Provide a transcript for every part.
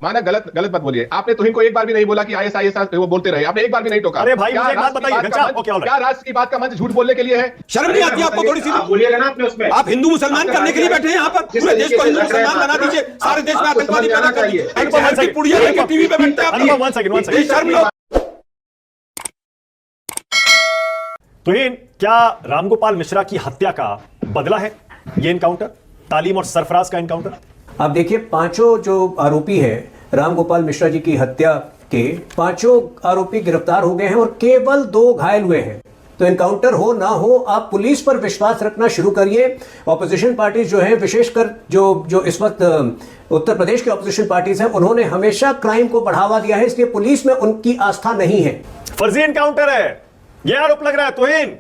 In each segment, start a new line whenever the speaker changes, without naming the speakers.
माना गलत गलत मत बोलिए। आपने तुहिन को एक बार भी नहीं बोला कि आईएसआईएस वो बोलते रहे, आपने एक बार भी नहीं टोका।
अरे भाई मुझे एक बात बताइए,
क्या राष्ट्र की बात का मंच झूठ बोलने के लिए है?
शर्म नहीं आती आपको थोड़ी सी?
बोलिएगा ना आपने उसमें।
आप हिंदू मुसलमान करने के लिए बैठे हैं यहाँ पर? पूरे देश को हिंदू मुसलमान बना दीजिए, सारे देश में आतंकवादी पैदा कर दीजिए। पुड़िया लेके टीवी पे बैठते हैं। शर्म लो।
तुहिन, क्या रामगोपाल मिश्रा की हत्या का बदला है ये इनकाउंटर, तालीम और सरफराज का इनकाउंटर?
आप देखिए, पांचों जो आरोपी हैं रामगोपाल मिश्रा जी की हत्या के, पांचों आरोपी गिरफ्तार हो गए हैं और केवल 2 घायल हुए हैं। तो इनकाउंटर हो ना हो, आप पुलिस पर विश्वास रखना शुरू करिए। ऑपोजिशन पार्टी जो है, विशेषकर जो इस वक्त उत्तर प्रदेश के ऑपोजिशन पार्टीज हैं, उन्होंने हमेशा क्राइम को बढ़ावा दिया है, इसलिए पुलिस में उनकी आस्था नहीं है।
फर्जी इनकाउंटर है ये आरोप लग रहा है तुहिन।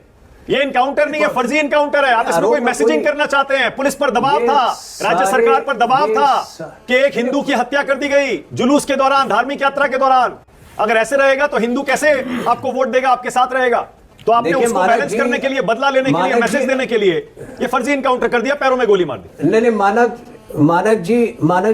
ये इनकाउंटर नहीं है, फर्जी इनकाउंटर है। आप इसमें कोई मैसेजिंग करना चाहते हैं। पुलिस पर दबाव था, राज्य सरकार पर दबाव था कि एक हिंदू की हत्या कर दी गई जुलूस के दौरान, धार्मिक यात्रा के दौरान। अगर ऐसे रहेगा तो हिंदू कैसे आपको वोट देगा, आपके साथ रहेगा? तो आपने उसको बैलेंस करने के लिए, बदला लेने के लिए, मैसेज देने के लिए ये फर्जी इनकाउंटर कर दिया, पैरों में गोली मार दी।
नहीं, मानक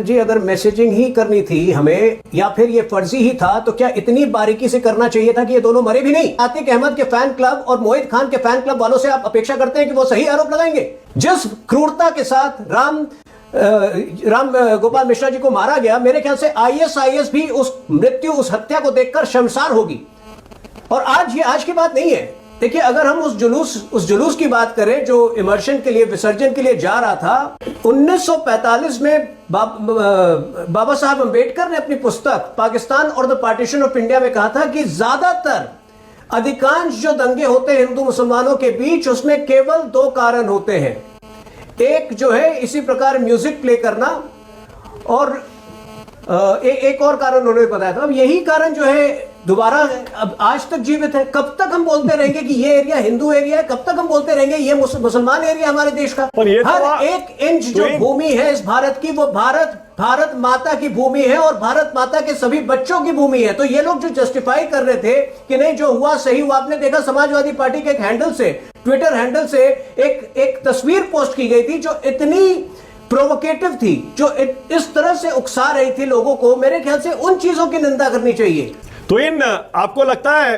जी, अगर मैसेजिंग ही करनी थी हमें, या फिर ये फर्जी ही था, तो क्या इतनी बारीकी से करना चाहिए था कि ये दोनों मरे भी नहीं? आतिक अहमद के फैन क्लब और मोहित खान के फैन क्लब वालों से आप अपेक्षा करते हैं कि वो सही आरोप लगाएंगे? जिस क्रूरता के साथ राम गोपाल मिश्रा जी को मारा गया, मेरे ख्याल से आईएसआईएस भी उस मृत्यु, उस हत्या को देखकर शर्मसार होगी। और आज की बात नहीं है। देखिए, अगर हम उस जुलूस की बात करें जो इमर्शन के लिए, विसर्जन के लिए जा रहा था, 1945 में बाबा साहब अंबेडकर ने अपनी पुस्तक पाकिस्तान और द पार्टीशन ऑफ इंडिया में कहा था कि ज्यादातर अधिकांश जो दंगे होते हैं हिंदू मुसलमानों के बीच, उसमें केवल 2 कारण होते हैं। एक जो है इसी प्रकार म्यूजिक प्ले करना, और एक और कारण उन्होंने बताया था। अब यही कारण जो है दोबारा अब आज तक जीवित है। कब तक हम बोलते रहेंगे कि ये एरिया हिंदू एरिया है? कब तक हम बोलते रहेंगे ये मुसलमान एरिया हमारे देश का? हर एक इंच जो भूमि है इस भारत की, वो भारत माता की भूमि है और भारत माता के सभी बच्चों की भूमि है। तो ये लोग जो जस्टिफाई कर रहे थे कि नहीं, जो हुआ सही हुआ, आपने देखा समाजवादी पार्टी के एक हैंडल से, ट्विटर हैंडल से एक तस्वीर पोस्ट की गई थी जो इतनी प्रोवोकेटिव थी, जो इस तरह से उकसा रही थी लोगों को। मेरे ख्याल से उन चीजों की निंदा करनी चाहिए।
तो इन आपको लगता है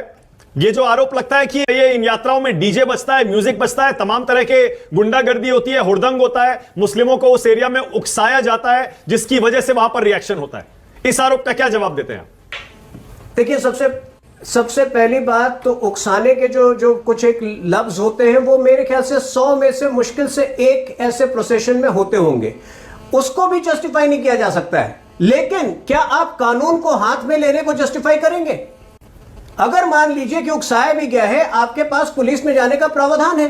ये जो आरोप लगता है कि ये इन यात्राओं में डीजे बजता है, म्यूजिक बजता है, तमाम तरह के गुंडागर्दी होती है, हुड़दंग होता है, मुस्लिमों को उस एरिया में उकसाया जाता है, जिसकी वजह से वहां पर रिएक्शन होता है, इस आरोप का क्या जवाब देते हैं?
देखिए, सबसे पहली बात तो उकसाने के जो कुछ एक लफ्ज होते हैं, वो मेरे ख्याल से 100 में से मुश्किल से 1 ऐसे प्रोसेशन में होते होंगे, उसको भी जस्टिफाई नहीं किया जा सकता है। लेकिन क्या आप कानून को हाथ में लेने को जस्टिफाई करेंगे? अगर मान लीजिए कि उकसाया भी गया है, आपके पास पुलिस में जाने का प्रावधान है,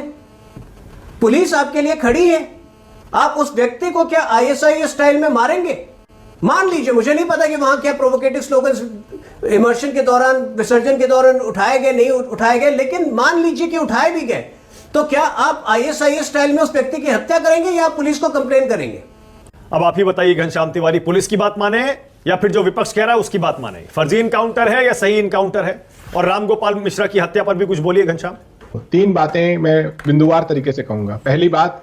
पुलिस आपके लिए खड़ी है, आप उस व्यक्ति को क्या आईएसआईएस स्टाइल में मारेंगे? मान लीजिए, मुझे नहीं पता कि वहां क्या प्रोवोकेटिव स्लोगन्स इमर्शन के दौरान, विसर्जन के दौरान उठाए गए, नहीं उठाए गए, लेकिन मान लीजिए कि उठाए भी गए, तो क्या आप आईएसआईएस स्टाइल में उस व्यक्ति की हत्या करेंगे या आप पुलिस को कंप्लेन करेंगे?
अब आप ही बताइए घनश्याम तिवारी, पुलिस की बात माने या फिर जो विपक्ष कह रहा है उसकी बात माने? फर्जी इनकाउंटर है या सही इनकाउंटर है? और रामगोपाल मिश्रा की हत्या पर भी कुछ बोलिए घनश्याम।
3 बातें मैं बिंदुवार तरीके से कहूंगा। पहली बात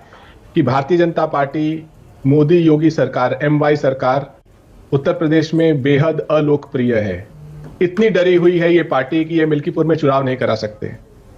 कि भारतीय जनता पार्टी, मोदी योगी सरकार, MY सरकार उत्तर प्रदेश में बेहद अलोकप्रिय है। इतनी डरी हुई है ये पार्टी कि ये मिल्कीपुर में चुनाव नहीं करा सकते।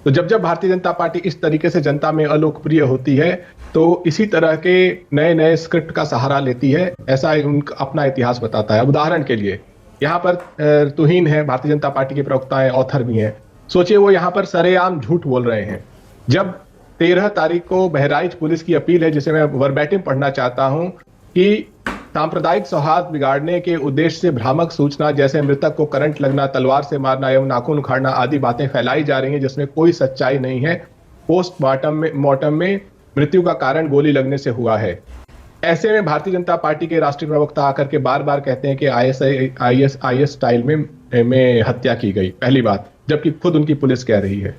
तो जब भारतीय जनता पार्टी इस तरीके से जनता में अलोकप्रिय होती है, तो इसी तरह के नए नए स्क्रिप्ट का सहारा लेती है। ऐसा उनका अपना इतिहास बताता है। उदाहरण के लिए यहाँ पर तुहिन है, भारतीय जनता पार्टी के प्रवक्ता है, ऑथर भी हैं। सोचिए, वो यहाँ पर सरेआम झूठ बोल रहे हैं। जब 13 तारीख को बहराइच पुलिस की अपील है, जिसे मैं वर्बैटिम पढ़ना चाहता हूं, कि सांप्रदायिक सौहार्द बिगाड़ने के उद्देश्य से भ्रामक सूचना जैसे मृतक को करंट लगना, तलवार से मारना एवं नाखून उखाड़ना आदि बातें फैलाई जा रही हैं, जिसमें कोई सच्चाई नहीं है। पोस्टमार्टम में मृत्यु का कारण गोली लगने से हुआ है। ऐसे में भारतीय जनता पार्टी के राष्ट्रीय प्रवक्ता आकर के बार बार कहते हैं कि आईएसआईएस स्टाइल में हत्या की गई। पहली बात, जबकि खुद उनकी पुलिस कह रही है।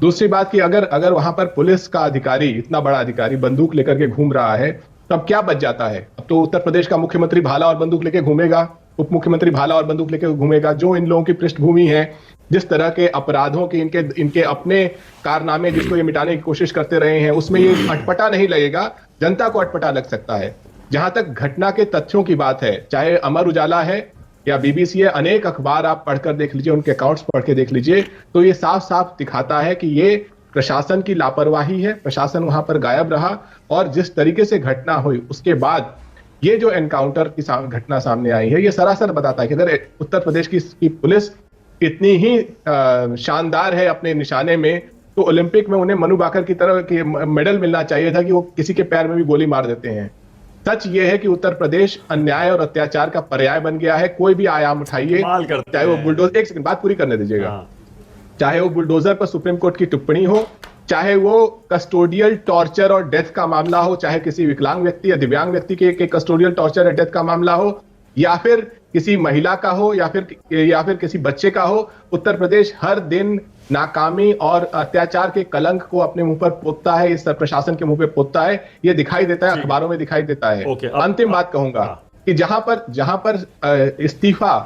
दूसरी बात कि अगर वहां पर पुलिस का अधिकारी, इतना बड़ा अधिकारी, बंदूक लेकर के घूम रहा है, तब क्या बच जाता है? अब तो उत्तर प्रदेश का मुख्यमंत्री भाला और बंदूक लेके घूमेगा, उप मुख्यमंत्री भाला और बंदूक लेके घूमेगा। जो इन लोगों की पृष्ठभूमि है, जिस तरह के अपराधों की इनके अपने कारनामे जिसको ये मिटाने की कोशिश करते रहे हैं, उसमें ये अटपटा नहीं लगेगा, जनता को अटपटा लग सकता है। जहां तक घटना के तथ्यों की बात है, चाहे अमर उजाला है या बीबीसी है, अनेक अखबार आप पढ़कर देख लीजिए, उनके अकाउंट्स पढ़ के देख लीजिए, तो ये साफ साफ दिखाता है कि ये प्रशासन की लापरवाही है। प्रशासन वहां पर गायब रहा और जिस तरीके से घटना हुई उसके बाद ये जो एनकाउंटर की घटना सामने आई है, ये सरासर बताता है कि अगर उत्तर प्रदेश की पुलिस इतनी ही शानदार है अपने निशाने में, तो ओलंपिक में उन्हें मनु बाकर की तरह की मेडल मिलना चाहिए था कि वो किसी के पैर में भी गोली मार देते हैं। सच ये है कि उत्तर प्रदेश अन्याय और अत्याचार का पर्याय बन गया है। कोई भी आयाम उठाइए, चाहे वो बुलडोजर, एक सेकंड बात पूरी करने दीजिएगा, चाहे वो बुलडोजर पर सुप्रीम कोर्ट की टिप्पणी हो, चाहे वो कस्टोडियल टॉर्चर और डेथ का मामला हो, चाहे किसी विकलांग व्यक्ति या दिव्यांग व्यक्ति के कस्टोडियल टॉर्चर या डेथ का मामला हो, या फिर किसी महिला का हो, या फिर किसी बच्चे का हो, उत्तर प्रदेश हर दिन नाकामी और अत्याचार के कलंक को अपने मुंह पर पोतता है, इस प्रशासन के मुंह पे पोतता है। ये दिखाई देता है, अखबारों में दिखाई देता है। अंतिम बात कहूंगा कि जहां पर इस्तीफा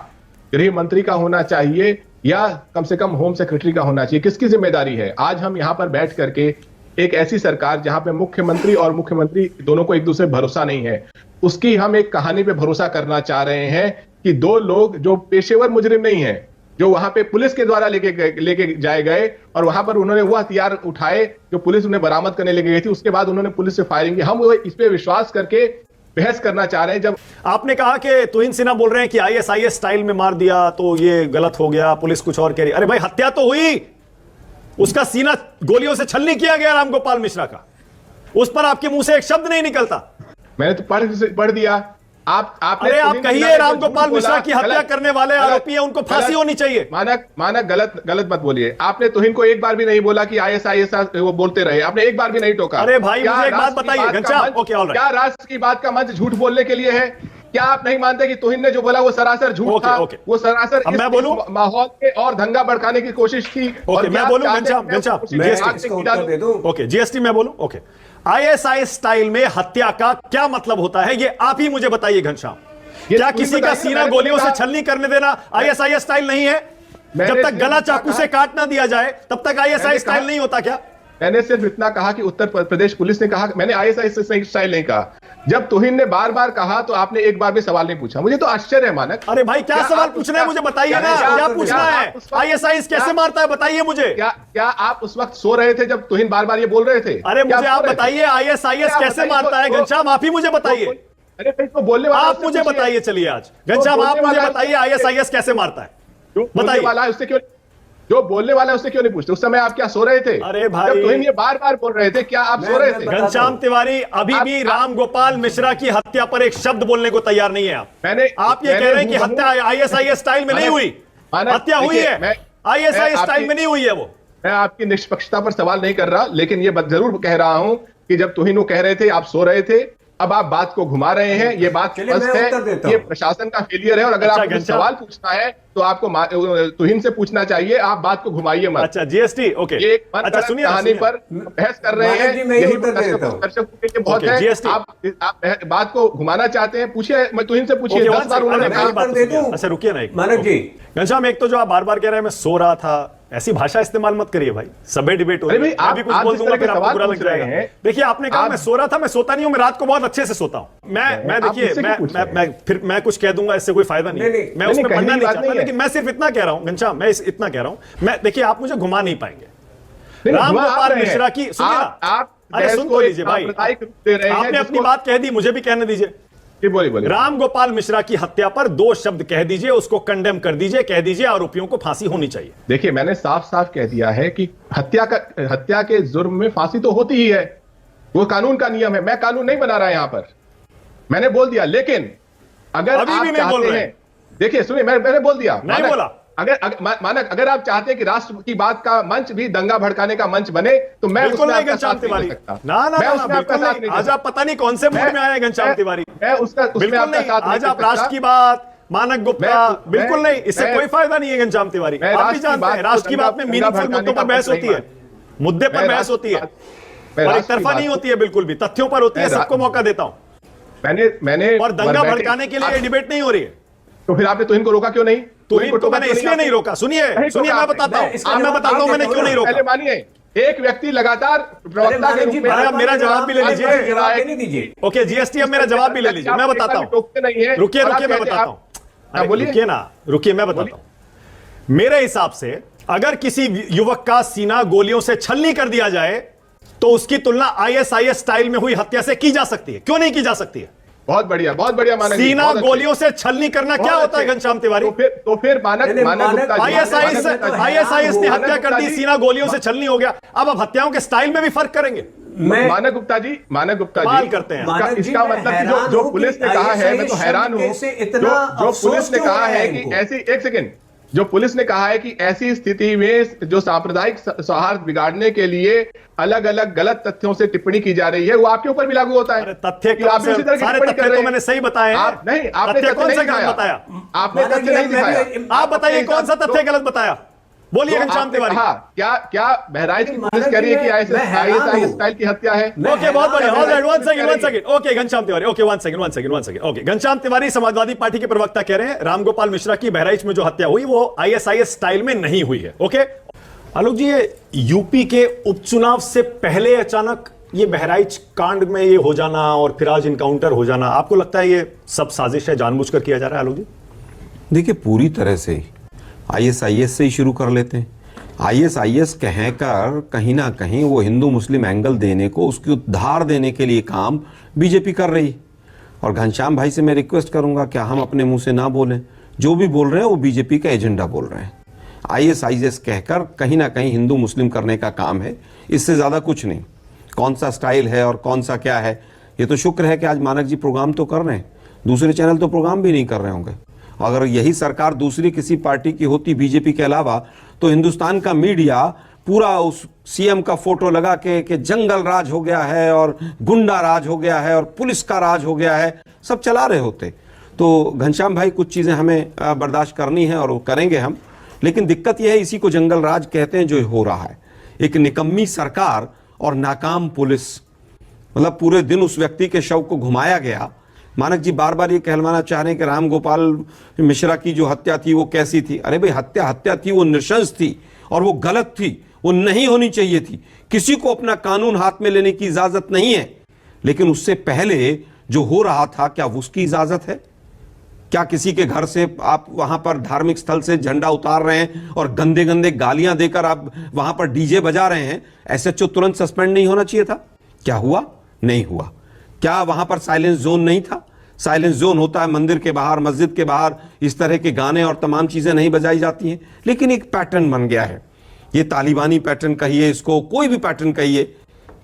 गृह मंत्री का होना चाहिए या कम से कम होम सेक्रेटरी का होना चाहिए, किसकी जिम्मेदारी है? आज हम यहां पर बैठ करके एक ऐसी सरकार जहां पे मुख्यमंत्री और मुख्यमंत्री दोनों को एक दूसरे भरोसा नहीं है, उसकी हम एक कहानी पे भरोसा करना चाह रहे हैं कि दो लोग जो पेशेवर मुजरिम नहीं है, जो वहां पे पुलिस के द्वारा लेके जाए गए और वहां पर उन्होंने वो हथियार उठाए जो पुलिस उन्हें बरामद करने लेके गई थी, उसके बाद उन्होंने पुलिस से फायरिंग की। हम वो इस पे विश्वास करके बहस करना चाह रहे हैं। जब
आपने कहा कि तुहिन सिन्हा बोल रहे हैं कि आईएसआईएस स्टाइल में मार दिया तो ये गलत हो गया, पुलिस कुछ और कह रही, अरे भाई हत्या तो हुई, उसका सीना गोलियों से छलनी किया गया रामगोपाल मिश्रा का, उस पर आपके मुंह से एक शब्द नहीं निकलता।
मैंने तो पढ़ दिया। आपने
अरे आप कहिए रामगोपाल मिश्रा की हत्या करने वाले आरोपी हैं, उनको फांसी होनी चाहिए।
मानक गलत मत बोलिए। आपने तुहिन को एक बार भी नहीं बोला कि आईएसआईएस वो बोलते रहे, आपने एक बार भी नहीं टोका।
अरे भाई मुझे एक बात बताइए घनश्याम, ओके ऑलराइट,
क्या राष्ट्र की बात का मंच झूठ बोलने के लिए है? क्या आप नहीं मानते कि तुहिन ने जो बोला वो सरासर झूठ था? वो सरासर
मैं बोलूं
माहौल के और दंगा भड़काने की कोशिश थी।
और मैं बोलूं घनश्याम, ओके जीएसटी मैं बोलूं, ओके, आईएसआईएस स्टाइल में हत्या का क्या मतलब होता है ये आप ही मुझे बताइए घनश्याम। क्या किसी का सीना गोलियों से छलनी करने देना आईएसआईएस स्टाइल नहीं है? जब तक गला चाकू से काट ना दिया जाए तब तक आईएसआईएस स्टाइल नहीं होता क्या?
मैंने सिर्फ इतना कहा कि उत्तर प्रदेश पुलिस ने कहा, मैंने आईएसआईएस स्टाइल नहीं कहा। जब तुहिन ने बार बार कहा तो आपने एक बार भी सवाल नहीं पूछा। मुझे तो आश्चर्य है मानक।
अरे भाई क्या सवाल पूछना है मुझे बताइए ना, क्या पूछना है? आईएसआईएस कैसे मारता है बताइए मुझे।
क्या आप उस वक्त सो रहे थे जब तुहिन बार बार ये बोल रहे थे?
अरे मुझे आप बताइए आईएसआईएस कैसे मारता है घनश्याम, आप ही मुझे बताइए।
अरे तो बोलने वाला
आप मुझे बताइए, चलिए आज घनश्याम आप मुझे बताइए आईएसआईएस कैसे मारता है, बताइए।
वाला है उससे क्यों, जो बोलने वाला है उससे क्यों नहीं पूछते? उस समय आप क्या सो रहे थे?
अरे भाई
जब तुहिन ये बार बार बोल रहे थे, क्या आप सो रहे थे?
घनश्याम तिवारी अभी भी रामगोपाल मिश्रा की हत्या पर एक शब्द बोलने को तैयार नहीं है आप ये कह रहे हैं कि हत्या आईएसआईएस स्टाइल में नहीं हुई, हत्या हुई है, आईएसआईएस स्टाइल में नहीं हुई है। वो
मैं आपकी निष्पक्षता पर सवाल नहीं कर रहा, लेकिन ये जरूर कह रहा हूं कि जब तुहिन वो कह रहे थे आप सो रहे थे, अब आप बात को घुमा रहे हैं। ये बात स्पष्ट है, ये प्रशासन का फेलियर है। और अगर आपको सवाल पूछना है तो आपको तुहिन से पूछना चाहिए, आप बात को घुमाइए मत।
अच्छा जीएसटी, ओके,
ये अच्छा सुनिए, कहानी पर बहस कर रहे हैं, यही दर्शकों के लिए बहुत है। आप बात को घुमाना चाहते हैं, पूछिए, मैं तुहिन से पूछिए। 10 बार उन्होंने कहा।
अच्छा रुकिए ना
मानक जी।
घनश्याम एक तो जो आप बार बार कह रहे हैं मैं सो रहा था, ऐसी भाषा इस्तेमाल मत करिए भाई, सबे डिबेट हो रही है, मैं भी कुछ बोल दूंगा फिर आपको बुरा लग जाएगा। देखिए आपने कहा मैं सो रहा था, मैं सोता नहीं हूं, मैं रात को बहुत अच्छे से सोता हूं। मैं देखिए मैं फिर मैं कुछ कह दूंगा, इससे कोई फायदा नहीं, मैं उसमें पढ़ना नहीं चाहता, लेकिन मैं सिर्फ इतना कह रहा हूं घनश्याम, मैं इतना कह रहा हूं, मैं देखिए आप मुझे घुमा नहीं पाएंगे। रामगोपाल मिश्रा की सुनिए, अरे सुन तो लीजिए भाई, आपने अपनी बात कह दी, मुझे भी कहने दीजिए।
बोलिए।
रामगोपाल मिश्रा की हत्या पर 2 शब्द कह दीजिए, उसको कंडेम कर दीजिए, कह दीजिए आरोपियों को फांसी होनी चाहिए।
देखिए मैंने साफ साफ कह दिया है कि हत्या के जुर्म में फांसी तो होती ही है, वो कानून का नियम है। मैं कानून नहीं बना रहा यहां पर, मैंने बोल दिया। लेकिन अगर आप चाहते हैं, देखिए सुनिए, मैंने बोल दिया,
नहीं बोला।
मानक अगर आप चाहते हैं कि राष्ट्र की बात का मंच भी दंगा भड़काने का मंच बने तो मैं उसमें आपका साथ नहीं दे सकता।
ना आज आप पता नहीं कौन से मूड में आए घनश्याम तिवारी,
मैं उसमें आपका साथ
आज आप राष्ट्र की बात, मानक गुप्ता, बिल्कुल नहीं, इससे कोई फायदा नहीं है घनश्याम तिवारी। आप भी जानते हैं राष्ट्र की बात में मीनिंगफुल मुद्दों पर बहस होती है, मुद्दे पर बहस होती है, और एक तरफा नहीं होती है, बिल्कुल भी तथ्यों पर होती है। सबको मौका देता हूं
मैंने
और दंगा भड़काने के लिए डिबेट नहीं हो रही है।
तो फिर आपने तुहिन को रोका क्यों नहीं?
तुहिन को मैंने इसलिए नहीं रोका, सुनिए मैं बताता हूं मैंने क्यों नहीं रोका।
पहले मानिए, एक व्यक्ति लगातार प्रवक्ता के रूप में,
आप मेरा जवाब भी ले लीजिए। ओके जीएसटी, अब मेरा जवाब भी ले लीजिए, मैं बताता हूं, रुकिए मैं बताता हूं। अरे
बोलिए।
रुकिए ना, रुकिए, मैं बताता हूं। मेरे हिसाब से अगर किसी युवक का सीना गोलियों से छलनी कर दिया जाए तो उसकी तुलना आईएसआईएस स्टाइल में हुई हत्या से की जा सकती है। क्यों नहीं की जा सकती है?
बहुत बढ़िया मानक जी,
सीना
बहुत अच्छे।
गोलियों से छलनी करना क्या
बहुत
होता है
अच्छे।
घनश्याम तिवारी?
तो फिर मानक गुप्ता जी,
आईएसआईएस ने हत्या कर दी,
जी,
सीना गोलियों से छलनी हो गया। अब हत्याओं के स्टाइल में भी फर्क करेंगे।
मानक गुप्ता जी
कमाल करते हैं।
इसका मतलब कि जो पुलिस ने कहा है, मैं तो हैरान हूं, जो पुलिस ने कहा है कि ऐसी, एक सेकेंड, जो पुलिस ने कहा है कि ऐसी स्थिति में जो सांप्रदायिक सौहार्द बिगाड़ने के लिए अलग अलग गलत तथ्यों से टिप्पणी की जा रही है, वो आपके ऊपर भी लागू होता है।
अरे तथ्य
कि आप भी उसी तरह की
सारे
टिप्पणी
तथ्य
कर रहे
तो
हैं।
मैंने सही बताए हैं।
आप नहीं, आपने
तथ्य
तथ्य
कौन
नहीं
सा गलत
दिखाया।
बताया?
आपने तथ्य नहीं दिखाया।
आप बताइए कौन सा तथ्य गलत बताया? बोलिए घनश्याम तिवारी।
क्या बहराइच की पुलिस कह रही है कि आईएसआईएस स्टाइल की हत्या है?
ओके, बहुत बढ़िया। Alright, one second. Okay Ghanshyam Tiwari, okay, one second. Okay, Ghanshyam Tiwari Samajwadi party के प्रवक्ता कह रहे हैं रामगोपाल मिश्रा की बहराइच में जो हत्या हुई वो आईएसआईएस स्टाइल में नहीं हुई है। ओके आलोक जी, ये यूपी के उपचुनाव से पहले अचानक ये बहराइच कांड में ये हो जाना और फिर आज इनकाउंटर हो जाना, आपको लगता है ये सब साजिश है, जानबूझकर किया जा रहा है आलोक जी?
देखिए, पूरी तरह से आईएसआईएस से ही शुरू कर लेते हैं। आईएसआईएस कहकर कहीं ना कहीं वो हिंदू मुस्लिम एंगल देने को, उसकी उद्धार देने के लिए काम बीजेपी कर रही है। और घनश्याम भाई से मैं रिक्वेस्ट करूंगा कि हम अपने मुंह से ना बोलें, जो भी बोल रहे हैं वो बीजेपी का एजेंडा बोल रहे हैं। आईएसआईएस कहकर कहीं ना कहीं हिंदू मुस्लिम करने का काम है, इससे ज़्यादा कुछ नहीं। कौन सा स्टाइल है और कौन सा क्या है, ये तो शुक्र है कि आज मानक जी प्रोग्राम तो कर रहे हैं, दूसरे चैनल तो प्रोग्राम भी नहीं कर रहे होंगे। अगर यही सरकार दूसरी किसी पार्टी की होती बीजेपी के अलावा, तो हिंदुस्तान का मीडिया पूरा उस सीएम का फोटो लगा के कि जंगल राज हो गया है और गुंडा राज हो गया है और पुलिस का राज हो गया है, सब चला रहे होते। तो घनश्याम भाई, कुछ चीज़ें हमें बर्दाश्त करनी है और वो करेंगे हम, लेकिन दिक्कत यह है, इसी को जंगल राज कहते हैं जो हो रहा है। एक निकम्मी सरकार और नाकाम पुलिस, मतलब पूरे दिन उस व्यक्ति के शव को घुमाया गया। मानक जी बार बार ये कहलवाना चाह रहे हैं कि रामगोपाल मिश्रा की जो हत्या थी वो कैसी थी। अरे भाई, हत्या थी, वो नृशंस थी और वो गलत थी, वो नहीं होनी चाहिए थी। किसी को अपना कानून हाथ में लेने की इजाजत नहीं है, लेकिन उससे पहले जो हो रहा था, क्या उसकी इजाजत है? क्या किसी के घर से आप वहां पर धार्मिक स्थल से झंडा उतार रहे हैं और गंदे गंदे गालियां देकर आप वहां पर डीजे बजा रहे हैं, एसएचओ तुरंत सस्पेंड नहीं होना चाहिए था? क्या हुआ? नहीं हुआ। क्या वहां पर साइलेंस जोन नहीं था? साइलेंस जोन होता है मंदिर के बाहर, मस्जिद के बाहर, इस तरह के गाने और तमाम चीजें नहीं बजाई जाती हैं। लेकिन एक पैटर्न बन गया है, ये तालिबानी पैटर्न कहिए इसको, कोई भी पैटर्न कहिए,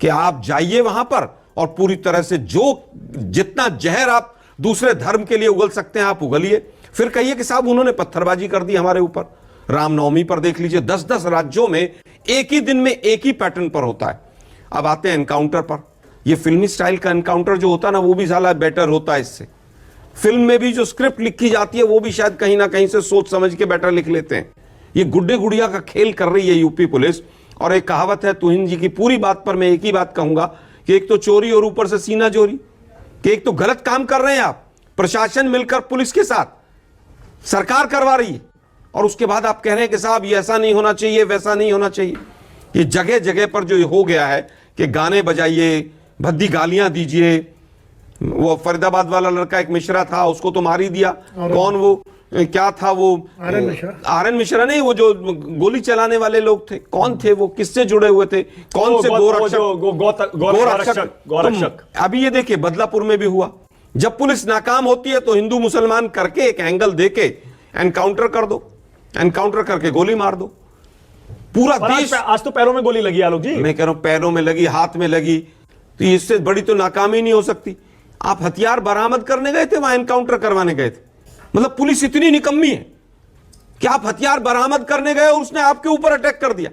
कि आप जाइए वहां पर और पूरी तरह से जो जितना जहर आप दूसरे धर्म के लिए उगल सकते हैं आप उगलिए। फिर कहिए कि साहब उन्होंने पत्थरबाजी कर दी हमारे ऊपर। रामनवमी पर देख लीजिए, 10-10 राज्यों में एक ही दिन में एक ही पैटर्न पर होता है। अब आते हैं एनकाउंटर पर। ये फिल्मी स्टाइल का एनकाउंटर जो होता है ना, वो भी साला बेटर होता है इससे। फिल्म में भी जो स्क्रिप्ट लिखी जाती है वो भी शायद कहीं ना कहीं से सोच समझ के बेटर लिख लेते हैं। ये गुड्डे गुड़िया का खेल कर रही है यूपी पुलिस। और एक कहावत है तुहिन जी की, पूरी बात पर मैं एक ही बात कहूंगा कि एक तो चोरी और ऊपर से सीना चोरी, कि एक तो गलत काम कर रहे हैं आप, प्रशासन मिलकर पुलिस के साथ, सरकार करवा रही है, और उसके बाद आप कह रहे हैं कि साहब ये ऐसा नहीं होना चाहिए, वैसा नहीं होना चाहिए। ये जगह जगह पर जो हो गया है कि गाने बजाइए, भद्दी गालियां दीजिए। वो फरीदाबाद वाला लड़का एक मिश्रा था, उसको तो मार ही दिया। कौन वो, क्या था वो, आरएन मिश्रा नहीं, वो जो गोली चलाने वाले लोग थे, कौन थे वो, किससे जुड़े हुए थे, कौन से गोरक्षक। अभी ये देखिए बदलापुर में भी हुआ। जब पुलिस नाकाम होती है तो हिंदू मुसलमान करके एक एंगल देके एनकाउंटर कर दो, एनकाउंटर करके गोली मार दो। पूरा देश,
आज तो पैरों में गोली लगी आलोक जी।
मैं कह रहा हूं पैरों में लगी, हाथ में लगी, तो इससे बड़ी तो नाकामी नहीं हो सकती। आप हथियार बरामद करने गए थे, वहां एनकाउंटर करवाने गए थे। मतलब पुलिस इतनी निकम्मी है कि आप हथियार बरामद करने गए और उसने आपके ऊपर अटैक कर दिया।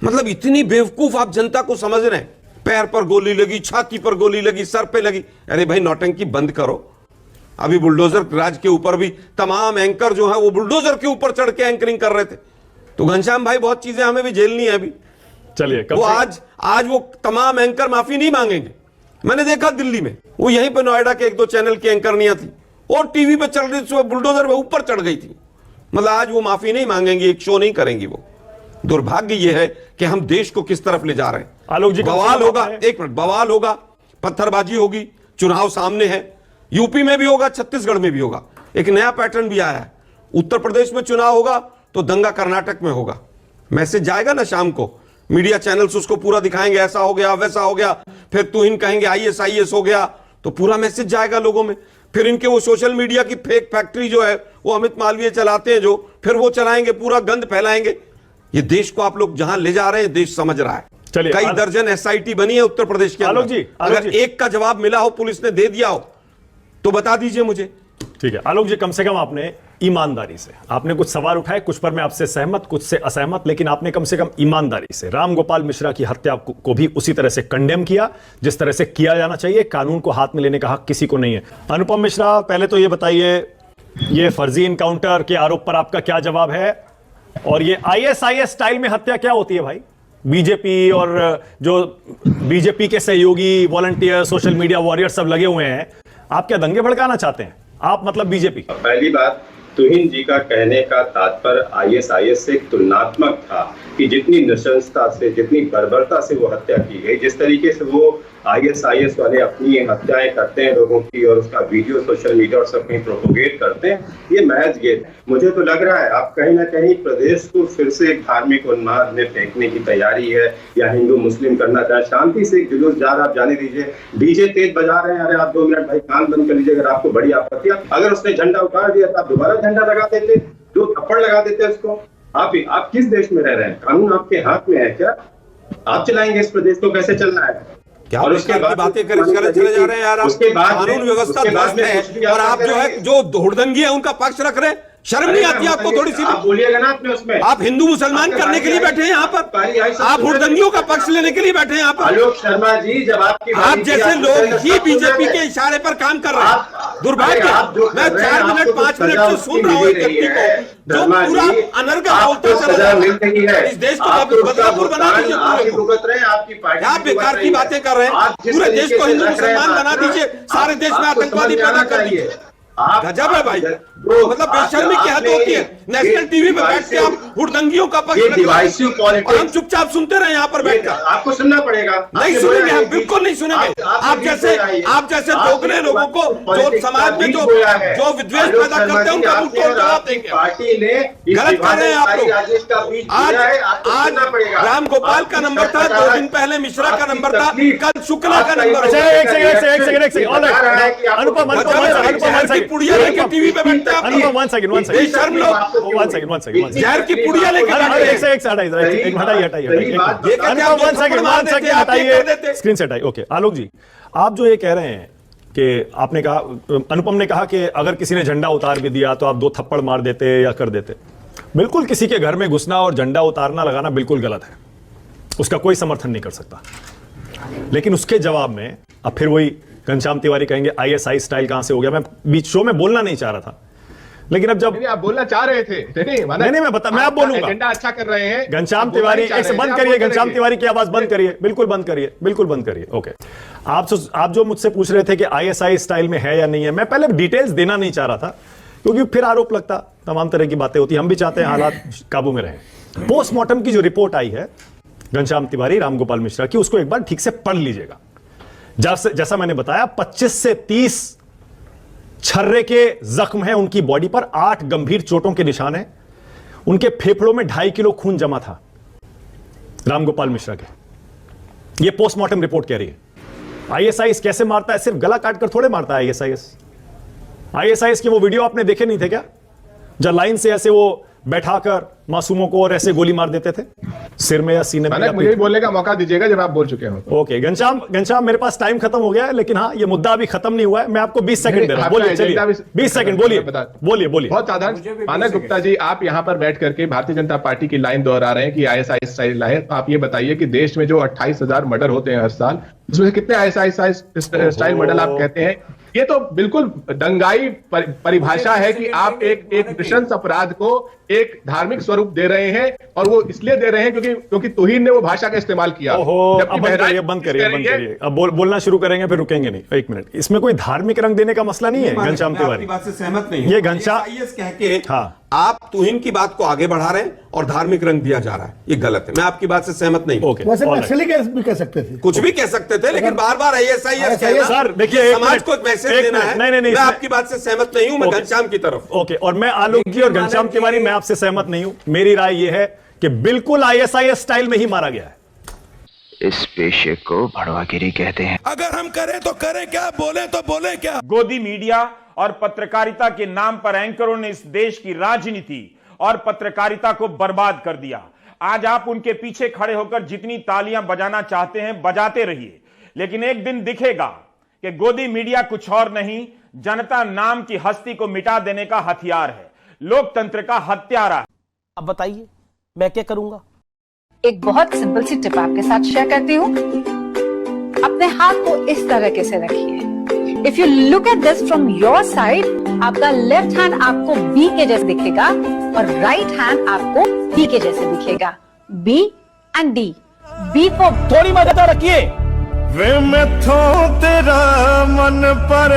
मतलब इतनी बेवकूफ आप जनता को समझ रहे हैं। पैर पर गोली लगी, छाती पर गोली लगी, सर पे लगी। अरे भाई नौटंकी बंद करो। अभी बुलडोजर राज के ऊपर भी तमाम एंकर जो है वो बुलडोजर के ऊपर चढ़ के एंकरिंग कर रहे थे। तो घनश्याम भाई बहुत चीजें हमें भी झेलनी है अभी।
चलिए,
वो आज वो तमाम एंकर माफी नहीं मांगेंगे। मैंने देखा दिल्ली में, वो यहीं पे नोएडा के 1-2 चैनल की एंकरनियां थी और टीवी पे चल रही थी, बुलडोजर पे ऊपर चढ़ गई थी। मतलब आज वो माफी नहीं मांगेंगी, एक शो नहीं करेंगी वो। दुर्भाग्य ये है कि हम देश को किस तरफ ले जा रहे हैं।
आलोक जी,
बवाल होगा, एक मिनट, बवाल होगा, पत्थरबाजी होगी, चुनाव सामने है, यूपी में भी होगा, छत्तीसगढ़ में भी होगा। एक नया पैटर्न भी आया है। उत्तर प्रदेश में चुनाव होगा तो दंगा कर्नाटक में होगा। मैसेज जाएगा ना शाम को, मीडिया चैनल्स उसको पूरा दिखाएंगे, ऐसा हो गया वैसा हो गया, फिर तुहिन कहेंगे ISIS हो गया, तो पूरा मैसेज जाएगा लोगों में। फिर इनके वो सोशल मीडिया की फेक फैक्ट्री जो है वो अमित मालवीय चलाते हैं, जो फिर वो चलाएंगे, पूरा गंद फैलाएंगे। ये देश को आप लोग जहां ले जा रहे हैं देश समझ रहा है।
चलिए,
कई दर्जन SIT बनी है उत्तर प्रदेश के
आलोक
अंदर।
जी, आलोक
अगर
जी।
एक का जवाब मिला हो, पुलिस ने दे दिया हो, तो बता दीजिए मुझे।
ठीक है आलोक जी, कम से कम आपने ईमानदारी से, आपने कुछ सवाल उठाए, कुछ पर मैं आपसे सहमत, कुछ से असहमत, लेकिन आपने कम से कम ईमानदारी से राम गोपाल मिश्रा की हत्या को भी उसी तरह से कंडेम किया जिस तरह से किया जाना चाहिए। कानून को हाथ में लेने का हक किसी को नहीं है। अनुपम मिश्रा, पहले तो ये बताइए, ये फर्जी इनकाउंटर के आरोप पर आपका क्या जवाब है? और ये ISIS स्टाइल में हत्या क्या होती है भाई? बीजेपी और जो बीजेपी के सहयोगी वॉलंटियर, सोशल मीडिया वॉरियर सब लगे हुए हैं, आप क्या दंगे भड़काना चाहते हैं? आप मतलब बीजेपी?
पहली बात, तुहिन जी का कहने का तात्पर्य ISIS से तुलनात्मक था कि जितनी नृशंसता से, जितनी बर्बरता से वो हत्या की गई, जिस तरीके से वो ISIS वाले अपनी हत्याएं करते हैं लोगों की और उसका वीडियो सोशल मीडिया और सब कहीं प्रोपोगेट करते हैं, ये महज ये मुझे तो लग रहा है आप कहीं ना कहीं प्रदेश को फिर से एक धार्मिक उन्माद में फेंकने की तैयारी है, या हिंदू मुस्लिम करना चाहे। शांति से एक जुलूस जा रहा, आप जाने दीजिए। डीजे तेज बजा रहे हैं, अरे आप 2 मिनट भाई कान बंद कर लीजिए अगर आपको बड़ी आपत्ति है। अगर उसने झंडा उतार दिया तो आप दोबारा झंडा लगा देते, 2 थप्पड़ लगा देते उसको। आप किस देश में रह रहे हैं? कानून आपके हाथ में है क्या? आप चलाएंगे इस प्रदेश को, कैसे चलना है?
क्या
और उसके बाद
बातें करे चले जा रहे हैं यार।
उसके बाद
कानून व्यवस्था ध्वस्त है और आप जो है जो हुड़दंगी है उनका पक्ष रख रहे हैं। शर्म नहीं आती आपको थोड़ी सी?
आप बोलिएगा ना अपने उसमें।
आप हिंदू मुसलमान करने के लिए बैठे हैं यहाँ पर, आप हुड़दंगियों का पक्ष लेने के लिए बैठे हैं यहाँ पर।
आलोक शर्मा जी, जब आपकी
आप जैसे लोग ही बीजेपी के इशारे पर काम कर रहे हैं। दुर्भाग्य, मैं 4 मिनट 5 मिनट से सुन रहा हूँ एक व्यक्ति को जो पूरा अनर्गल बोलता चला जा रहा है। इस देश को बदलापुर बना दीजिए पूरे को। आप बेकार की बातें कर रहे हैं। पूरे देश को हिंदू मुसलमान बना दीजिए, सारे देश में आतंकवादी पैदा कर दीजिए। गजब है भाई, मतलब बेशर्मी की हद होती है। नेशनल टीवी पे बैठ के आप हुड़दंगियों का पक्ष रख रहे हैं और हम चुपचाप सुनते रहे यहाँ पर बैठकर।
आपको सुनना पड़ेगा।
नहीं सुनेंगे हम, बिल्कुल नहीं सुनेंगे। आप जैसे दोगले लोगों को जो समाज में जो विद्वेष पैदा करते हैं उनका मुंह जवाब देंगे।
पार्टी ने
गलत कर रहे हैं आप लोग। आज राम गोपाल का नंबर था, 2 दिन पहले मिश्रा का नंबर था, कल शुक्ला का नंबर है।
एक सेकंड अनुपम
पुड़िया लेके टीवी पे बैठते हैं।
अनुपम वन सेकंड
जहर की पुड़िया लेके
हटाइए, स्क्रीन से हटाइए। ओके आलोक जी, आप जो ये कह रहे हैं कि आपने कहा, अनुपम ने कहा कि अगर किसी ने झंडा उतार भी दिया तो आप 2 थप्पड़ मार देते या कर देते। बिल्कुल, किसी के घर में घुसना और झंडा उतारना लगाना बिल्कुल गलत है, उसका कोई समर्थन नहीं कर सकता। लेकिन उसके जवाब में अब फिर वही घनश्याम तिवारी कहेंगे ISI स्टाइल कहां से हो गया। मैं बीच शो में बोलना नहीं चाह रहा था, लेकिन अब जब
नहीं, आप बोलना चाह रहे थे।
मैं आप बोलूंगा।
एजेंडा अच्छा कर रहे हैं।
घनश्याम तिवारी, एक बंद करिए, घनश्याम तिवारी की आवाज बंद करिए, बिल्कुल बंद करिए, बिल्कुल बंद करिए। ओके, आप जो मुझसे पूछ रहे थे कि ISI स्टाइल में है या नहीं है, मैं पहले डिटेल्स देना नहीं चाह रहा था क्योंकि फिर आरोप लगता, तमाम तरह की बातें होती। हम भी चाहते हैं हालात काबू में रहे। पोस्टमार्टम की जो रिपोर्ट आई है घनश्याम तिवारी, राम गोपाल मिश्रा की, उसको एक बार ठीक से पढ़ लीजिएगा। जैसा मैंने बताया, 25 से 30 छर्रे के जख्म हैं उनकी बॉडी पर, 8 गंभीर चोटों के निशान हैं। उनके फेफड़ों में 2.5 किलो खून जमा था राम गोपाल मिश्रा के। यह पोस्टमार्टम रिपोर्ट कह रही है। ISIS कैसे मारता है? सिर्फ गला काटकर थोड़े मारता है ISIS के वो वीडियो आपने देखे नहीं थे क्या, जब लाइन से ऐसे वो बैठाकर मासूमों को और ऐसे गोली मार देते थे सिर में या सीने में?
मुझे बोलने का मौका दीजिएगा जब आप बोल चुके हो।
ओके घनश्याम, मेरे पास टाइम खत्म हो गया है, लेकिन हाँ, ये मुद्दा अभी खत्म नहीं हुआ है। मैं आपको 20 सेकंड दे रहा हूं, बोलिए, चलिए 20 सेकंड बोलिए।
बहुत साधारण। मानक गुप्ता जी, आप यहाँ पर बैठ करके भारतीय जनता पार्टी की लाइन दोहरा रहे हैं कि ISI स्टाइल है। तो आप ये बताइए कि देश में जो 28,000 मर्डर होते हैं हर साल, उसमें कितने ISI स्टाइल मर्डर आप कहते हैं? ये तो बिल्कुल दंगाई परिभाषा है कि आप एक नृशंस अपराध को एक धार्मिक स्वरूप दे रहे हैं, और वो इसलिए दे रहे हैं क्योंकि तुहिन ने वो भाषा का इस्तेमाल किया।
बंद करिए। अब बोलना शुरू करेंगे फिर रुकेंगे नहीं। 1 मिनट, इसमें कोई धार्मिक रंग देने का मसला नहीं है। घनश्याम तिवारी
बात से सहमत नहीं,
ये घनश्याम
कह के
हाँ
आप तुहिन की बात को आगे बढ़ा रहे हैं और धार्मिक रंग दिया जा रहा है, ये गलत है। मैं आपकी बात से सहमत नहीं हूं।
ओके,
वैसे
all right.
नक्सली भी कह सकते थे,
कुछ भी कह सकते थे, लेकिन बार बार ISIS कहना,
सर, देखिए, एक
समाज
मिनट,
को एक मैसेज
एक
देना
मिनट,
है।
नहीं, नहीं,
मैं
इसमें-
आपकी बात से सहमत नहीं हूं, मैं
ओके।
घनश्याम की तरफ।
ओके, और मैं आलोक की और घनश्याम तिवारी मैं आपसे सहमत नहीं हूं। मेरी राय यह है कि बिल्कुल ISIS स्टाइल में ही मारा गया है।
इस पेशे को भड़वागिरी कहते हैं।
अगर हम करें तो करें क्या, बोले तो बोले क्या।
गोदी मीडिया और पत्रकारिता के नाम पर एंकरों ने इस देश की राजनीति और पत्रकारिता को बर्बाद कर दिया। आज आप उनके पीछे खड़े होकर जितनी तालियां बजाना चाहते हैं बजाते रहिए, लेकिन एक दिन दिखेगा कि गोदी मीडिया कुछ और नहीं, जनता नाम की हस्ती को मिटा देने का हथियार है, लोकतंत्र का हत्यारा है।
अब बताइए मैं क्या करूंगा?
एक बहुत सिंपल सी टिप आपके साथ शेयर करती हूँ। अपने हाथ को इस तरीके से रखिए। If you look at this from your side, आपका लेफ्ट हैंड आपको बी के जैसे दिखेगा और राइट हैंड आपको डी के जैसे दिखेगा। B and D. B for
थोड़ी मदद रखिए।
वे मैं थो तेरा मन पर